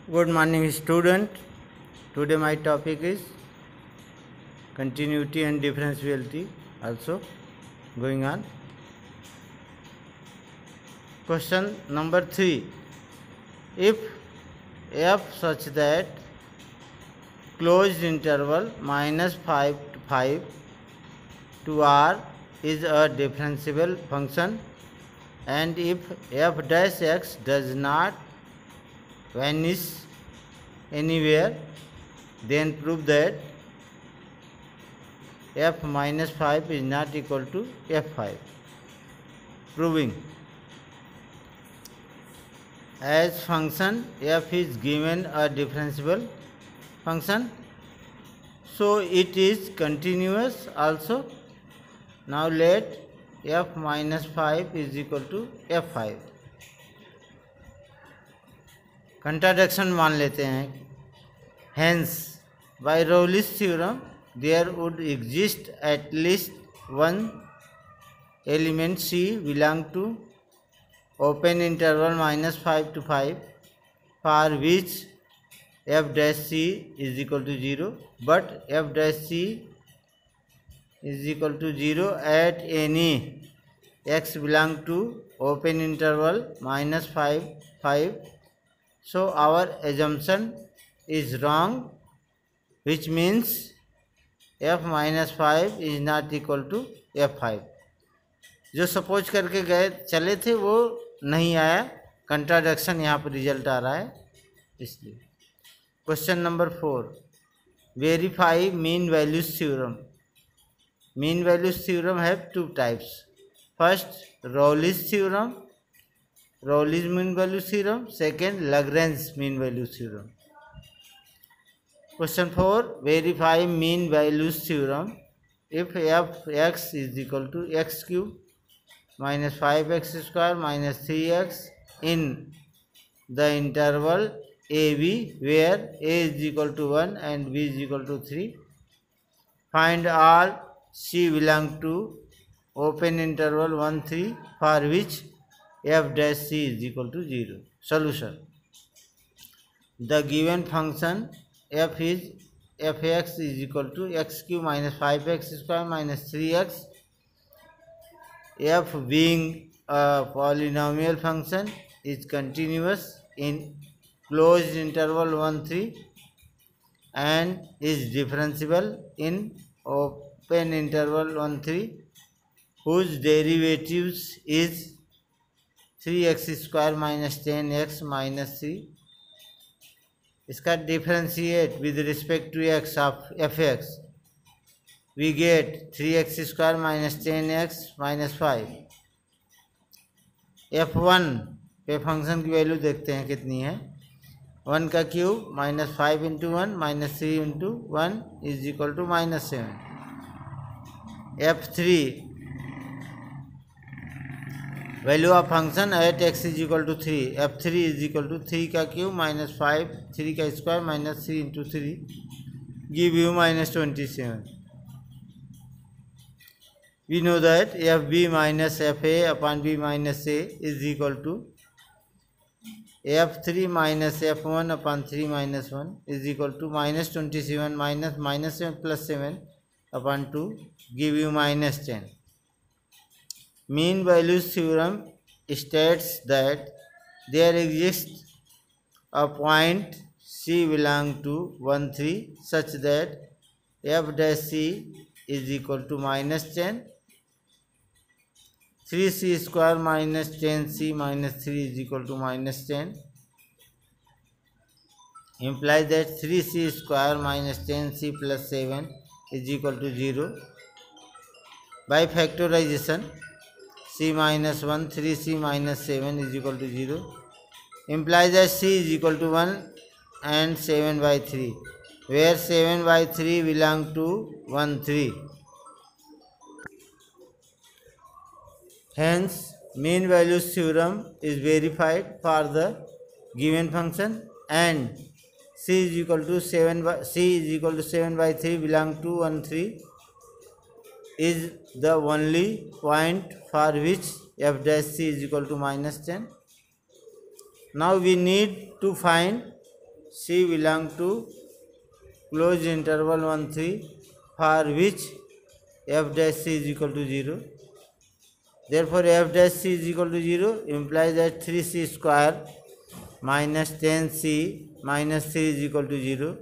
Good morning, student. Today my topic is continuity and differentiability. Also going on. Question number 3. If f such that closed interval -5 to 5 to r is a differentiable function, and if f dash x does not vanish anywhere, then prove that f minus 5 is not equal to f5. Proving, as function f is given a differentiable function, so it is continuous also. Now let f minus 5 is equal to f5. Contradiction मान लेते हैं. Hence, by Rowley's theorem, there would exist at least one element C belong to open interval -5 to 5 for which f dash C is equal to 0, but f dash C is equal to 0 at any x belong to open interval -5. So our assumption is wrong, which means f minus 5 is not equal to f5. जो suppose करके गए चले थे वो नहीं आया, contradiction यहाँ पर रिजल्ट आ रहा है इसलिए. Question number 4. Verify mean values theorem. Mean values theorem have two types. First, Rowley's theorem, Rowley's mean value theorem. Second, Lagrange mean value theorem. Question 4. Verify mean values theorem. If f x is equal to x cube minus 5x square minus 3x in the interval ab where a is equal to 1 and b is equal to 3, find all c belong to open interval 1 3 for which f dash c is equal to 0. Solution. The given function fx is equal to x cube minus 5x square minus 3x. F being a polynomial function is continuous in closed interval 1 3 and is differentiable in open interval 1 3 whose derivatives is 3x square minus 10x minus 3. इसका differentiate with respect to x of f x, we get 3x square minus 10x minus 5. f1 पे function की value देखते हैं कितनी है. 1 का cube minus 5 into 1 minus 3 into 1 is equal to minus 7. f3 value of function at x is equal to 3. f3 is equal to 3 का cube minus 5 3 का square minus 3 into 3 give you minus 27. We know that f b minus f a upon b minus a is equal to f3 minus f1 upon 3 minus 1 is equal to minus 27 minus 7 plus 7 upon 2 give you minus 10. Mean values theorem states that there exists a point C belong to 1 3 such that f dash C is equal to minus 10. 3c square minus 10c minus 3 is equal to minus 10 implies that 3c square minus 10c plus 7 is equal to 0. By factorization, c minus 1 3c minus 7 is equal to 0 implies that c is equal to 1 and 7 by 3 where 7 by 3 belong to 1 3. Hence mean values theorem is verified for the given function, and c is equal to 7 by 3 belong to 1 3 is the only point for which f dash c is equal to minus 10. Now we need to find C belong to closed interval 1 3 for which f dash c is equal to 0. Therefore f dash c is equal to 0 implies that 3c square minus 10c minus 3 is equal to 0.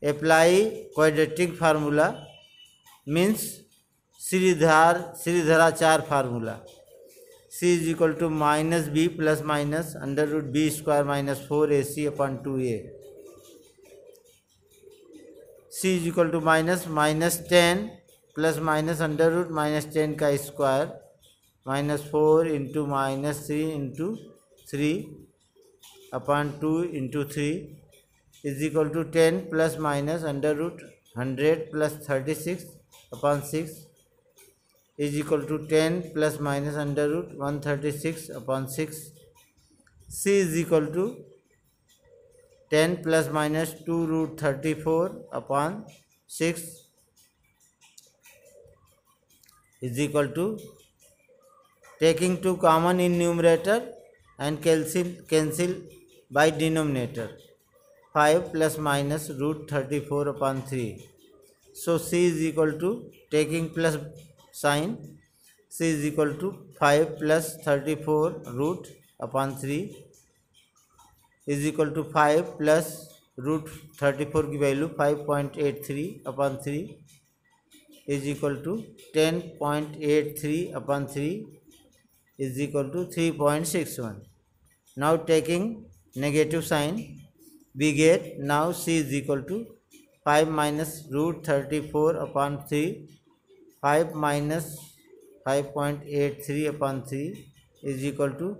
Apply quadratic formula means Shridharacharya formula. c is equal to minus b plus minus under root b square minus 4ac upon 2a. c is equal to minus 10 plus minus under root minus 10 का square minus 4 into minus 3 into 3 upon 2 into 3 is equal to 10 plus minus under root 100 plus 36 upon 6 is equal to 10 plus minus under root 136 upon 6. C is equal to 10 plus minus 2 root 34 upon 6 is equal to, taking 2 common in numerator and cancel by denominator, 5 plus minus root 34 upon 3. So C is equal to, taking plus sign, C is equal to 5 plus 34 root upon 3 is equal to 5 plus root 34 की value 5.83 upon 3 is equal to 10.83 upon 3 is equal to 3.61. Now taking negative sign, we get now C is equal to 5 minus root 34 upon 3, 5 minus 5.83 upon 3 is equal to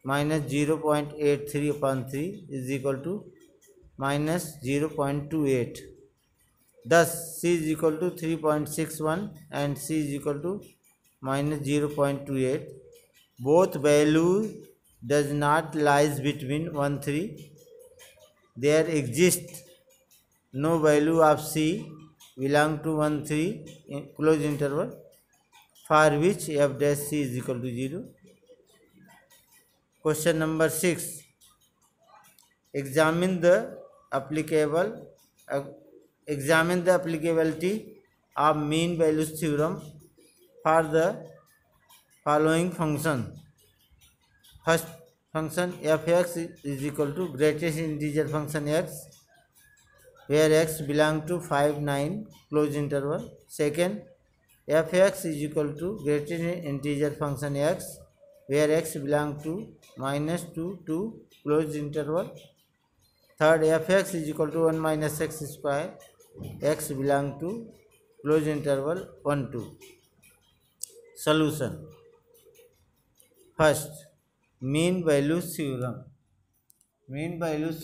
minus 0.83 upon 3 is equal to minus 0.28. Thus C is equal to 3.61 and C is equal to minus 0.28. Both values does not lies between 1 3. There exists no value of C belong to 1 3 in closed interval for which f dash c is equal to 0. Question number 6. Examine the applicability of mean values theorem for the following function. First function f(x) is equal to greatest integer function x, where x belong to 5 9 closed interval. Second, f(x) is equal to greatest integer function x, where x belong to minus 2 2 closed interval. Third, f(x) is equal to 1 minus x square, x belong to closed interval 1 2. Solution. First, mean values theorem. Mean values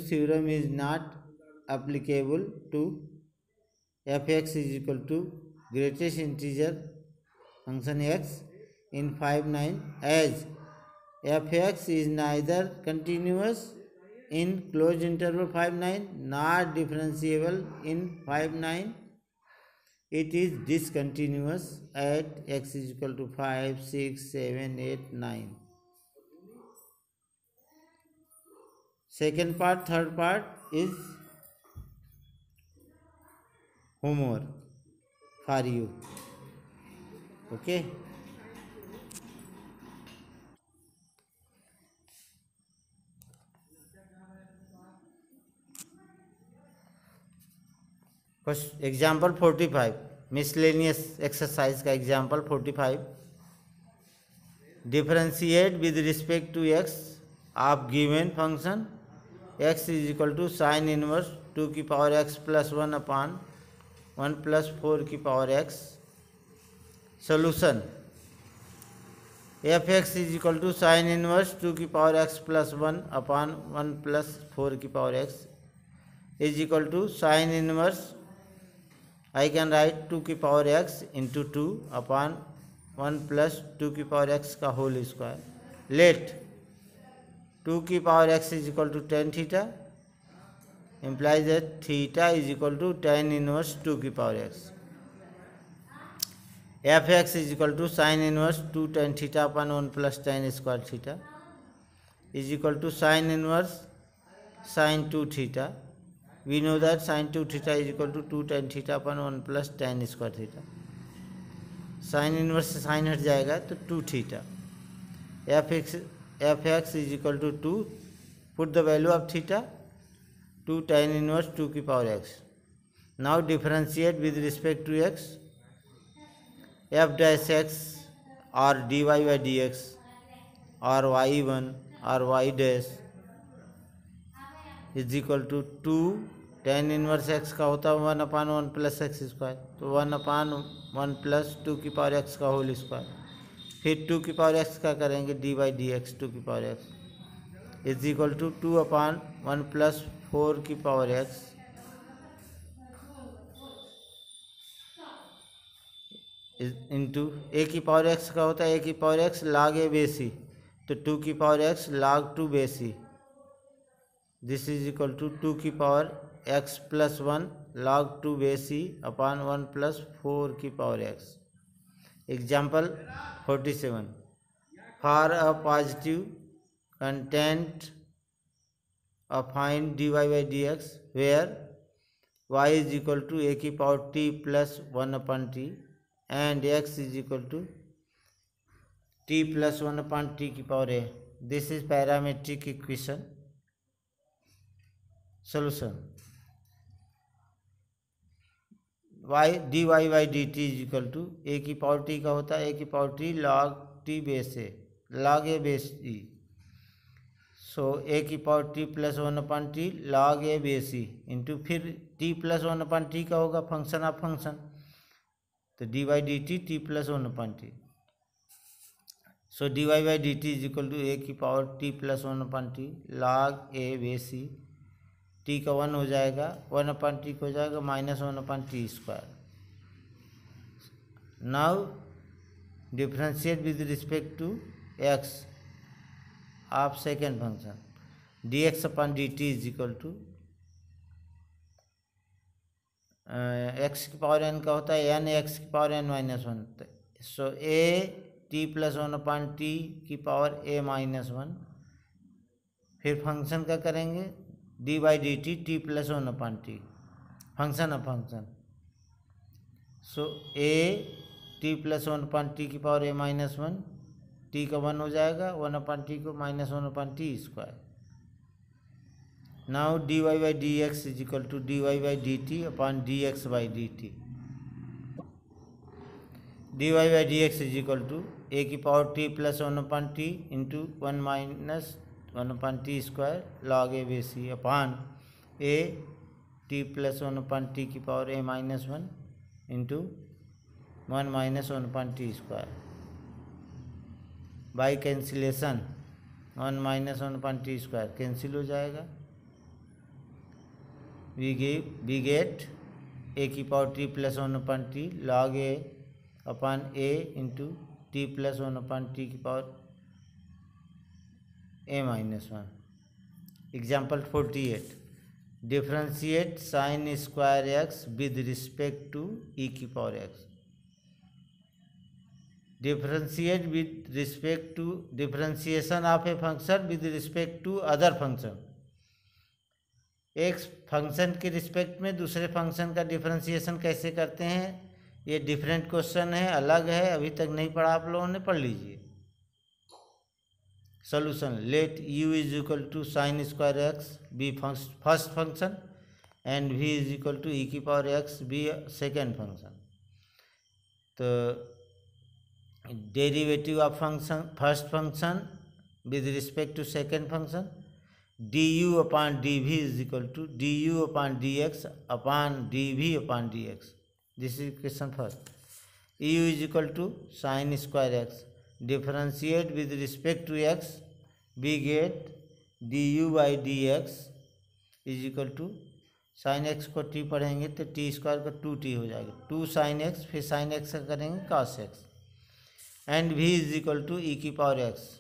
theorem is not applicable to f(x) is equal to greatest integer function x in 5 9, as f(x) is neither continuous in closed interval 5 9 nor differentiable in 5 9. It is discontinuous at x is equal to 5 6 7 8 9. Second part, third part is homework for you. Okay. First, example 45, miscellaneous exercise का example 45. Differentiate with respect to x of given function x is equal to sin inverse 2 की power x plus 1 upon 1 plus 4 की power x. Solution. f(x) is equal to sin inverse 2 की power x plus 1 upon 1 plus 4 की power x is equal to sin inverse, I can write 2 की power x into 2 upon 1 plus 2 की power x का whole square. Let 2 की power x is equal to tan theta implies that theta is equal to tan inverse 2 की power x. f(x) is equal to sin inverse 2 tan theta upon 1 plus tan square theta. is equal to sin inverse sin 2 theta. We know that sin 2 theta is equal to 2 tan theta upon 1 plus tan square theta. sin inverse से sine हट जाएगा तो 2 theta. F x is equal to 2. Put the value of theta 2 tan inverse 2 की power x. Now differentiate with respect to x. F dash x और d y by d x और y one और y dash is equal to 2 tan inverse x का होता है 1/1 plus x square. तो 1/1 plus 2 की power x का whole square. फिर 2 की पावर एक्स का करेंगे डी बाई डी एक्स 2 की power x is equal to 2/1 plus 4 की पावर एक्स इंटू ए की पावर एक्स का होता है ए की पावर एक्स log ए बेसी. तो 2 की पावर एक्स log 2 बेसी. दिस इज इक्वल टू 2 की पावर एक्स प्लस 1 log 2 बेसी अपॉन 1 प्लस 4 की power x. Example 47. For a positive constant find d y by d x where y is equal to a की power t plus 1/t and x is equal to t plus 1/t की power a. This is parametric equation. Solution. y dy by dt is equal to a की power t का होता है a की power t log t base a log a base e. So a की power t plus 1/t log a base e into फिर t plus 1/t का होगा function of function. तो d y d t t plus 1/t. So d y by d t is equal to a की power t plus 1/t log a base e. T का 1 हो जाएगा 1/t हो जाएगा minus 1/t square. Now differentiate with respect to x of second function d x upon d t is equal to x की power n का होता है n x की power n minus 1. So a t plus 1/t की power ए minus 1. फिर function का करेंगे D by d t t plus 1/t function of function. So a t plus 1/t की पावर ए minus 1 T का 1 हो जाएगा 1/t को minus 1/t square. Now dy by dx is equal to dy by dt upon dx by dt. dy by dx is equal to a की power t plus 1/t into 1 minus 1/t square log a base e upon a t plus 1/t की power a minus 1 into 1 minus 1/t square. By cancellation 1 minus 1/t square cancel हो जाएगा. we get a की power t plus 1/t log a upon a into t plus 1/t की power a minus 1. Example 48. Differentiate sine square x with respect to e की power x. Differentiate with respect to differentiation of a function with respect to other function. एक function के रिस्पेक्ट में दूसरे function का differentiation कैसे करते हैं ये डिफरेंट क्वेश्चन है, अलग है, अभी तक नहीं पढ़ा आप लोगों ने, पढ़ लीजिए. Solution. Let u is equal to sine square x be first function and v is equal to e की power x be second function. तो derivative of function first function with respect to second function du upon dv is equal to du upon dx upon dv upon dx. This is question first. u is equal to sin square x. Differentiate with respect to x. We get du by dx is equal to sin x को t पढ़ेंगे तो t square का 2t हो जाएगा 2 sin x. फिर sin x का करेंगे cos x and v is equal to e की power x.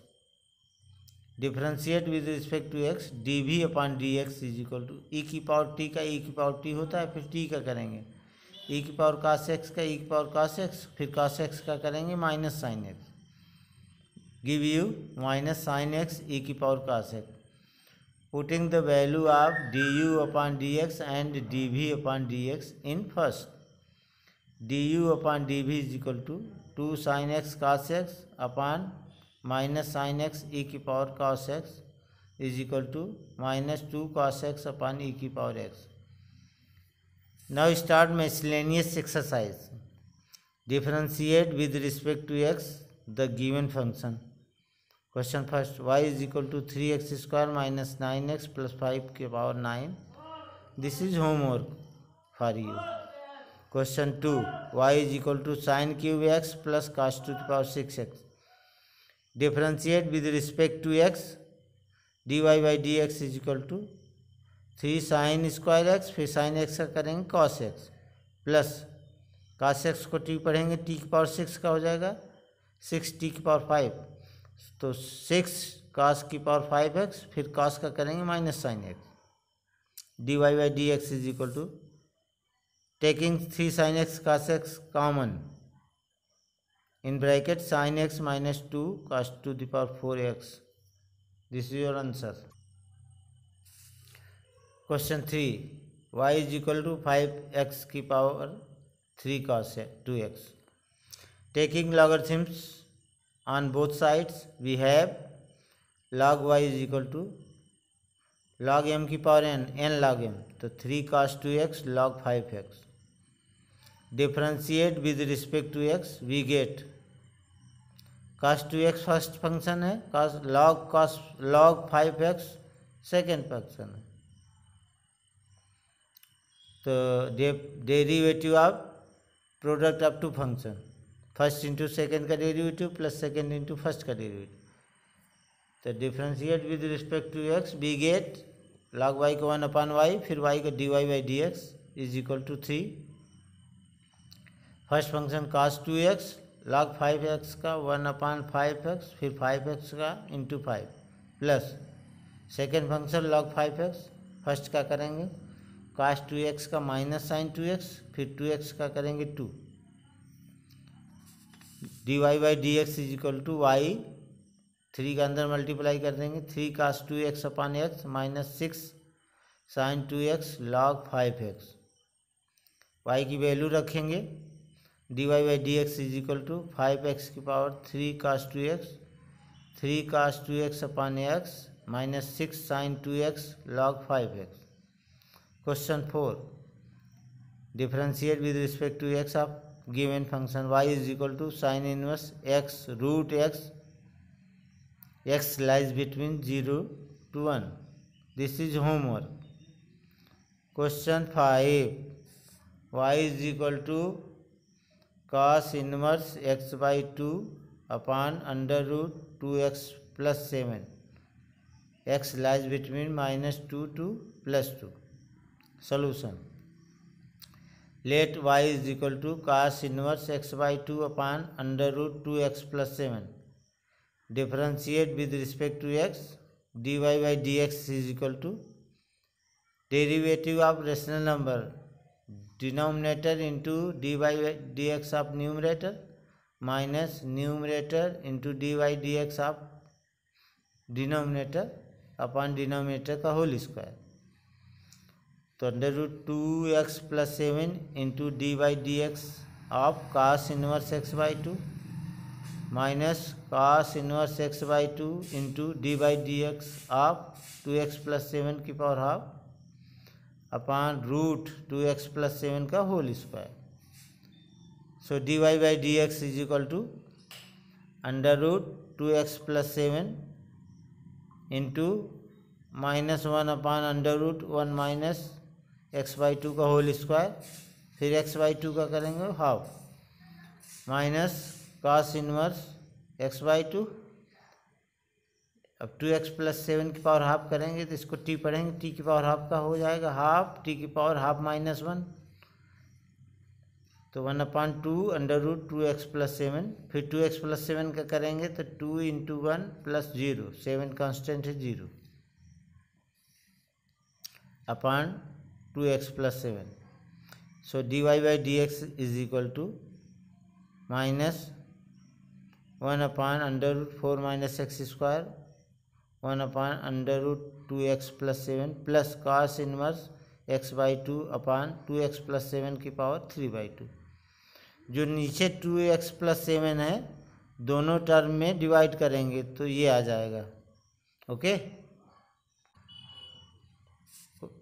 Differentiate with respect to x d v upon d x is equal to e की power T का ई की power T होता है. फिर टी का करेंगे ई की पावर कास एक्स का ई की पावर कास एक्स. फिर कास एक्स का करेंगे minus sine x give you minus sin x e की power cos x. Putting the value of du upon dx and dv upon dx in first. Du upon dv is equal to 2 sin x cos x upon minus sin x e की power cos x is equal to minus 2 cos x upon e की power x. Now start miscellaneous exercise. Differentiate with respect to x the given function. Question first, y is equal to 3x square minus 9x plus 5 के power 9. This is homework for you. Question 2, y is equal to sin cube x plus cos to the power 6x. Differentiate with respect to x. dy by dx is equal to 3 sin square x, फिर sin x का करेंगे cos x plus cos x को t पढ़ेंगे t की power 6 का हो जाएगा 6 t की पावर 5, तो 6 cos की पावर 5x, फिर cos का करेंगे minus sine x. dy by dx is equal to taking 3 sin x cos x common in bracket sin x minus 2 cos to the power 4x. This is your answer. Question 3, y is equal to 5x की power 3 cos 2x. Taking logarithms on both sides we have log y is equal to log m की power n log m, तो 3 cos 2x log 5x. Differentiate with respect to x we get cos 2x first function है, log 5x second function है, तो derivative of product of two function, first into second का derivative plus second into first का derivative. तो differentiate with respect to x we get log y को 1 upon y, फिर y को dy by d x is equal to 3. First function cos 2x log 5x का 1 अपान 5x, फिर 5x का into 5 plus second function log 5x, first का करेंगे cos 2x का minus sign 2x, फिर 2x का करेंगे 2. dy by d x is equal to y, 3 का अंदर मल्टीप्लाई कर देंगे 3 cos 2x upon x minus 6 sine 2x log 5x. y की वैल्यू रखेंगे dy by d x is equal to 5x की power 3 cos 2x, 3 cos 2x upon x minus 6 sine 2x log 5x. Question 4, differentiate with respect to x of given function y is equal to sin inverse x root x, x lies between 0 to 1. This is homework. Question 5, y is equal to cos inverse x by 2 upon under root 2x plus 7, x lies between minus 2 to plus 2. Solution. Let y is equal to cos inverse x by 2 upon under root 2x plus 7. Differentiate with respect to x. dy by dx is equal to derivative of rational number denominator into dy by dx of numerator minus numerator into dy by dx of denominator upon denominator का whole square. तो under root 2x plus 7 into d by d x of cos inverse x by 2 minus cos inverse x by 2 into d by d x of 2x plus 7 की power half upon root 2x plus 7 का whole square. So d y by d x is equal to under root 2x plus 7 into minus 1 upon under root 1 minus x by 2 का whole square, फिर x by 2 का करेंगे half minus cos inverse x by 2. अब 2x plus 7 की power half करेंगे तो इसको t पढ़ेंगे, t की पावर हाफ का हो जाएगा हाफ, t की पावर हाफ माइनस 1, तो 1 अपान 2 अंडर रूट 2x प्लस 7, फिर 2x प्लस 7 का करेंगे तो 2 इंटू 1 प्लस 0, 7 कांस्टेंट है 0 upon 2x plus 7. So dy by d x is equal to minus 1/√4 minus x square 1/√2x + 7 plus cos inverse x/2 upon 2x + 7 की power 3/2। जो नीचे 2x + 7 है दोनों टर्म में डिवाइड करेंगे तो ये आ जाएगा। Okay.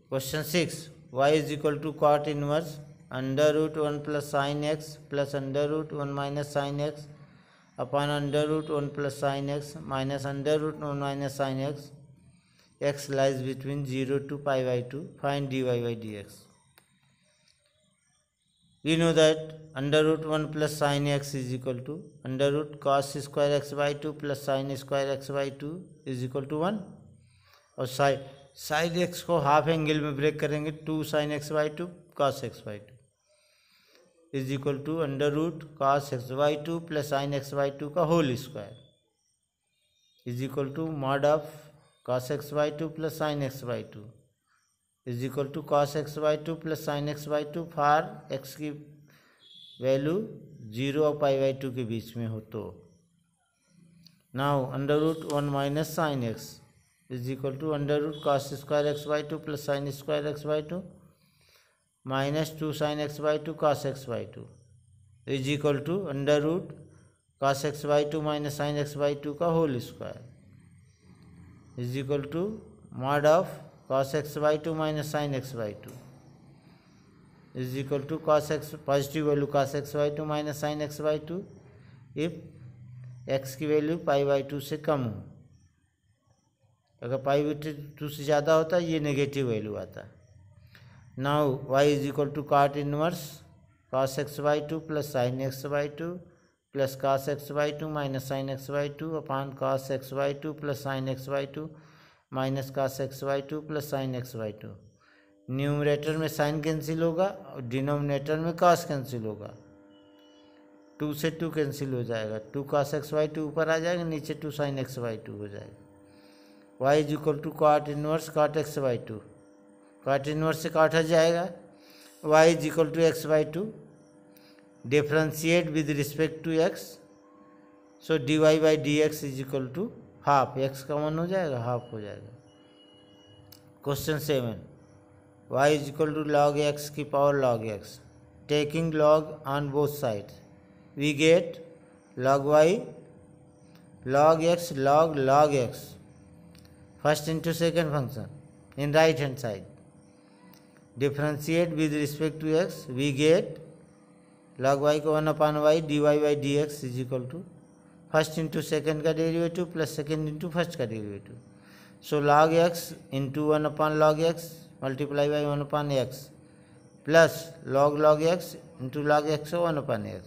Question 6 y = cot inverse √1 + sin x plus √1 - sin x upon √1 + sin x minus √1 - sin x x lies between 0 to π/2 find dy by dx। We know that √1 + sin x is equal to √cos square x/2 plus sin square x/2 is equal to 1 और side x को half angle में break करेंगे 2 sin x/2 cos x/2 is equal to √cos x/2 plus sin x/2 का whole square is equal to mod of cos x/2 plus sin x/2 is equal to cos x/2 plus sin x/2 for x की value 0 और π/2 के बीच में हो तो। Now √1 minus sin x is equal to √cos square x/2 plus sin square x/2 minus 2 sin x/2 cos x/2 is equal to √cos x/2 minus sin x/2 का whole square is equal to mod of cos x/2 minus sin x/2 is equal to cos x positive value cos x/2 minus sin x/2 if x की value π/2 से कम हो। अगर π/2 से ज़्यादा होता है ये नेगेटिव वैल्यू आता है। Now y = cot inverse cos x/2 plus sin x/2 plus cos x/2 minus sin x/2 अपान cos x/2 plus sin x/2 minus cos x/2 plus sin x/2। Numerator में साइन कैंसिल होगा और denominator में cos cancel होगा। 2 से 2 cancel हो जाएगा 2 cos x/2 ऊपर आ जाएगा नीचे 2 sin x/2 हो जाएगा। y = cot inverse cot x/2 cot inverse से cot हट जाएगा। y = x/2 differentiate with respect to x so dy by dx is equal to half x का 1 हो जाएगा हाफ हो जाएगा। क्वेश्चन 7 y = log x की power log x taking log on both side we get log y log x log x first into second function in right hand side differentiate with respect to x we get log y को 1/y dy by dx is equal to first into second का derivative plus second into first का derivative so log x into 1/log x multiply by 1/x plus log x into log x 1/x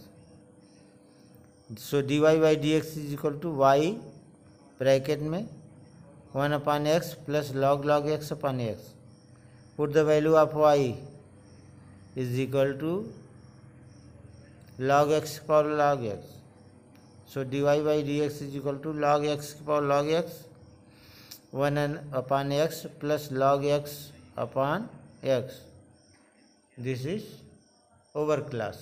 so dy by dx is equal to y bracket में 1/x plus log x upon x put the value of y is equal to log x power log x so dy by dx is equal to log x power log x 1/x plus log x upon x। This is over class.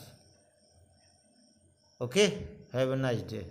Okay, have a nice day.